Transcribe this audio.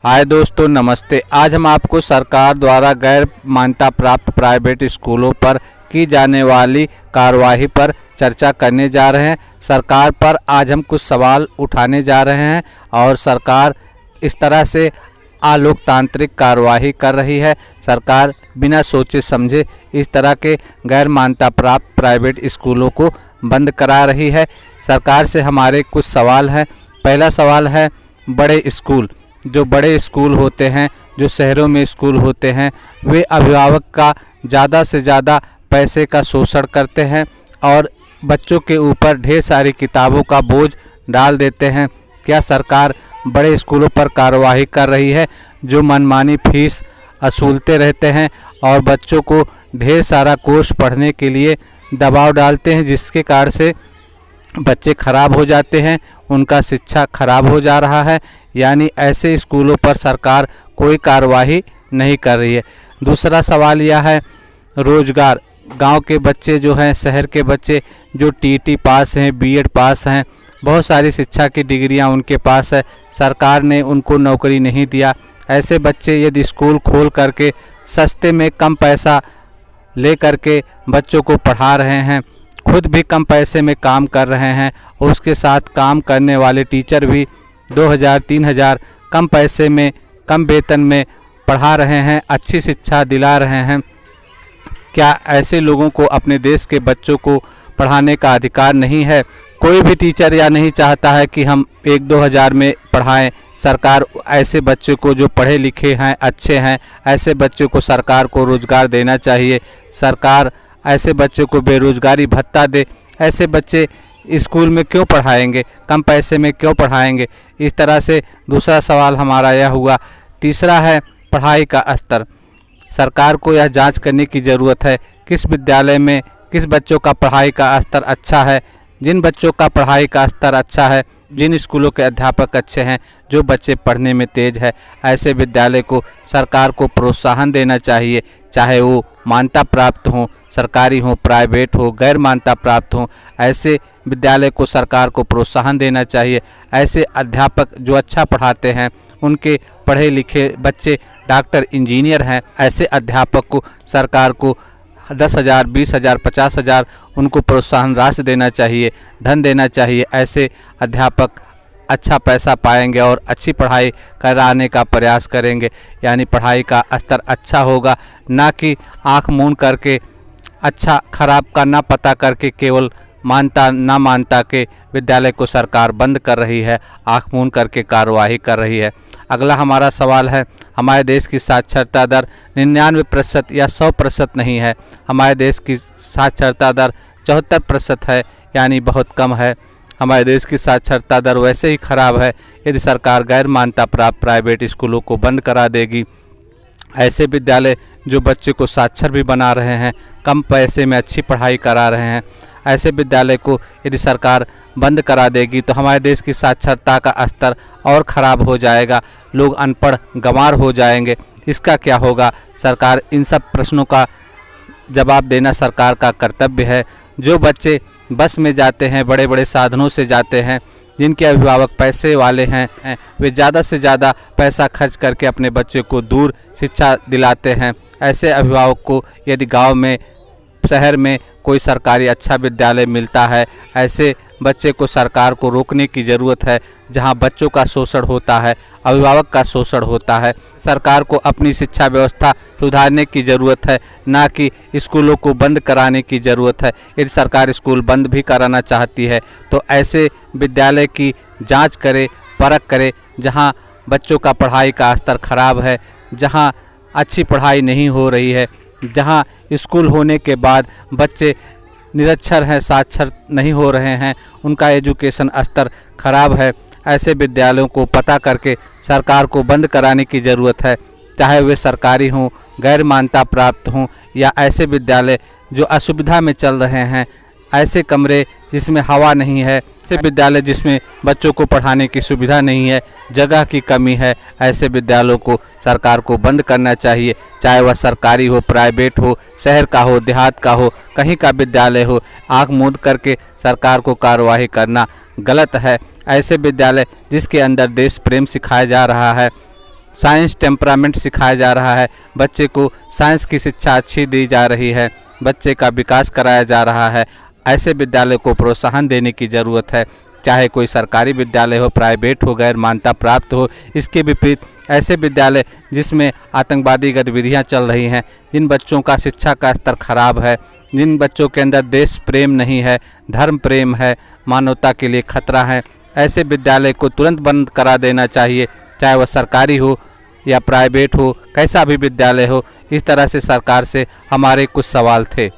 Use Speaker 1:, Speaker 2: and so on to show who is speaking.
Speaker 1: हाय दोस्तों, नमस्ते। आज हम आपको सरकार द्वारा गैर मान्यता प्राप्त प्राइवेट स्कूलों पर की जाने वाली कार्रवाई पर चर्चा करने जा रहे हैं। सरकार पर आज हम कुछ सवाल उठाने जा रहे हैं और सरकार इस तरह से अलोकतांत्रिक कार्रवाई कर रही है। सरकार बिना सोचे समझे इस तरह के गैर मान्यता प्राप्त प्राइवेट स्कूलों को बंद करा रही है। सरकार से हमारे कुछ सवाल हैं। पहला सवाल है, बड़े स्कूल, जो बड़े स्कूल होते हैं, जो शहरों में स्कूल होते हैं, वे अभिभावक का ज़्यादा से ज़्यादा पैसे का शोषण करते हैं और बच्चों के ऊपर ढेर सारी किताबों का बोझ डाल देते हैं। क्या सरकार बड़े स्कूलों पर कार्रवाई कर रही है जो मनमानी फीस वसूलते रहते हैं और बच्चों को ढेर सारा कोर्स पढ़ने के लिए दबाव डालते हैं, जिसके कारण से बच्चे खराब हो जाते हैं, उनका शिक्षा खराब हो जा रहा है। यानी ऐसे स्कूलों पर सरकार कोई कार्रवाई नहीं कर रही है। दूसरा सवाल यह है, रोजगार, गांव के बच्चे जो हैं, शहर के बच्चे जो टीटी पास हैं, बीएड पास हैं, बहुत सारी शिक्षा की डिग्रियां उनके पास है, सरकार ने उनको नौकरी नहीं दिया। ऐसे बच्चे यदि स्कूल खोल करके सस्ते में कम पैसा ले करके बच्चों को पढ़ा रहे हैं, खुद भी कम पैसे में काम कर रहे हैं, उसके साथ काम करने वाले टीचर भी 2000-3000 कम पैसे में, कम वेतन में पढ़ा रहे हैं, अच्छी शिक्षा दिला रहे हैं। क्या ऐसे लोगों को अपने देश के बच्चों को पढ़ाने का अधिकार नहीं है? कोई भी टीचर या नहीं चाहता है कि हम 1-2 हज़ार में पढ़ाएं। सरकार ऐसे बच्चों को, जो पढ़े लिखे हैं, अच्छे हैं, ऐसे बच्चों को सरकार को रोज़गार देना चाहिए। सरकार ऐसे बच्चों को बेरोजगारी भत्ता दे। ऐसे बच्चे स्कूल में क्यों पढ़ाएंगे, कम पैसे में क्यों पढ़ाएंगे? इस तरह से दूसरा सवाल हमारा यह हुआ। तीसरा है, पढ़ाई का स्तर। सरकार को यह जांच करने की ज़रूरत है किस विद्यालय में किस बच्चों का पढ़ाई का स्तर अच्छा है। जिन बच्चों का पढ़ाई का स्तर अच्छा है, जिन स्कूलों के अध्यापक अच्छे हैं, जो बच्चे पढ़ने में तेज है, ऐसे विद्यालय को सरकार को प्रोत्साहन देना चाहिए। चाहे वो मान्यता प्राप्त हों, सरकारी हों, प्राइवेट हो, गैर मान्यता प्राप्त हों, ऐसे विद्यालय को सरकार को प्रोत्साहन देना चाहिए। ऐसे अध्यापक जो अच्छा पढ़ाते हैं, उनके पढ़े लिखे बच्चे डॉक्टर, इंजीनियर हैं, ऐसे अध्यापक को सरकार को 10,000, 20,000, 50,000 उनको प्रोत्साहन राशि देना चाहिए, धन देना चाहिए। ऐसे अध्यापक अच्छा पैसा पाएंगे और अच्छी पढ़ाई कराने का प्रयास करेंगे। यानी पढ़ाई का स्तर अच्छा होगा, ना कि आँख मूंद करके, अच्छा खराब का ना पता करके केवल मान्यता ना मान्यता के विद्यालय को सरकार बंद कर रही है, आँख मूंद करके कार्रवाई कर रही है। अगला हमारा सवाल है, हमारे देश की साक्षरता दर 99% या 100% नहीं है। हमारे देश की साक्षरता दर 74% है, यानी बहुत कम है। हमारे देश की साक्षरता दर वैसे ही खराब है। यदि सरकार गैर मान्यता प्राप्त प्राइवेट स्कूलों को बंद करा देगी, ऐसे विद्यालय जो बच्चे को साक्षर भी बना रहे हैं, कम पैसे में अच्छी पढ़ाई करा रहे हैं, ऐसे विद्यालय को यदि सरकार बंद करा देगी तो हमारे देश की साक्षरता का स्तर और ख़राब हो जाएगा, लोग अनपढ़ गंवार हो जाएंगे। इसका क्या होगा? सरकार इन सब प्रश्नों का जवाब देना सरकार का कर्तव्य है। जो बच्चे बस में जाते हैं, बड़े बड़े साधनों से जाते हैं, जिनके अभिभावक पैसे वाले हैं, वे ज़्यादा से ज़्यादा पैसा खर्च करके अपने बच्चे को दूर शिक्षा दिलाते हैं। ऐसे अभिभावक को यदि गांव में, शहर में कोई सरकारी अच्छा विद्यालय मिलता है, ऐसे बच्चे को सरकार को रोकने की ज़रूरत है। जहां बच्चों का शोषण होता है, अभिभावक का शोषण होता है, सरकार को अपनी शिक्षा व्यवस्था सुधारने की ज़रूरत है, ना कि स्कूलों को बंद कराने की ज़रूरत है। यदि सरकार स्कूल बंद भी कराना चाहती है तो ऐसे विद्यालय की जांच करे, परख करे, जहां बच्चों का पढ़ाई का स्तर खराब है, जहां अच्छी पढ़ाई नहीं हो रही है, जहां स्कूल होने के बाद बच्चे निरक्षर हैं, साक्षर नहीं हो रहे हैं, उनका एजुकेशन स्तर खराब है। ऐसे विद्यालयों को पता करके सरकार को बंद कराने की ज़रूरत है, चाहे वे सरकारी हों, गैर मान्यता प्राप्त हों, या ऐसे विद्यालय जो असुविधा में चल रहे हैं, ऐसे कमरे जिसमें हवा नहीं है, ऐसे विद्यालय जिसमें बच्चों को पढ़ाने की सुविधा नहीं है, जगह की कमी है, ऐसे विद्यालयों को सरकार को बंद करना चाहिए। चाहे वह सरकारी हो, प्राइवेट हो, शहर का हो, देहात का हो, कहीं का विद्यालय हो, आँख मूंद करके सरकार को कार्रवाई करना गलत है। ऐसे विद्यालय जिसके अंदर देश प्रेम सिखाया जा रहा है, साइंस टेम्परामेंट सिखाया जा रहा है, बच्चे को साइंस की शिक्षा अच्छी दी जा रही है, बच्चे का विकास कराया जा रहा है। ऐसे विद्यालय को प्रोत्साहन देने की ज़रूरत है, चाहे कोई सरकारी विद्यालय हो, प्राइवेट हो, गैर मान्यता प्राप्त हो। इसके विपरीत ऐसे विद्यालय जिसमें आतंकवादी गतिविधियां चल रही हैं, जिन बच्चों का शिक्षा का स्तर खराब है, जिन बच्चों के अंदर देश प्रेम नहीं है, धर्म प्रेम है, मानवता के लिए खतरा है, ऐसे विद्यालय को तुरंत बंद करा देना चाहिए, चाहे वह सरकारी हो या प्राइवेट हो, कैसा भी विद्यालय हो। इस तरह से सरकार से हमारे कुछ सवाल थे।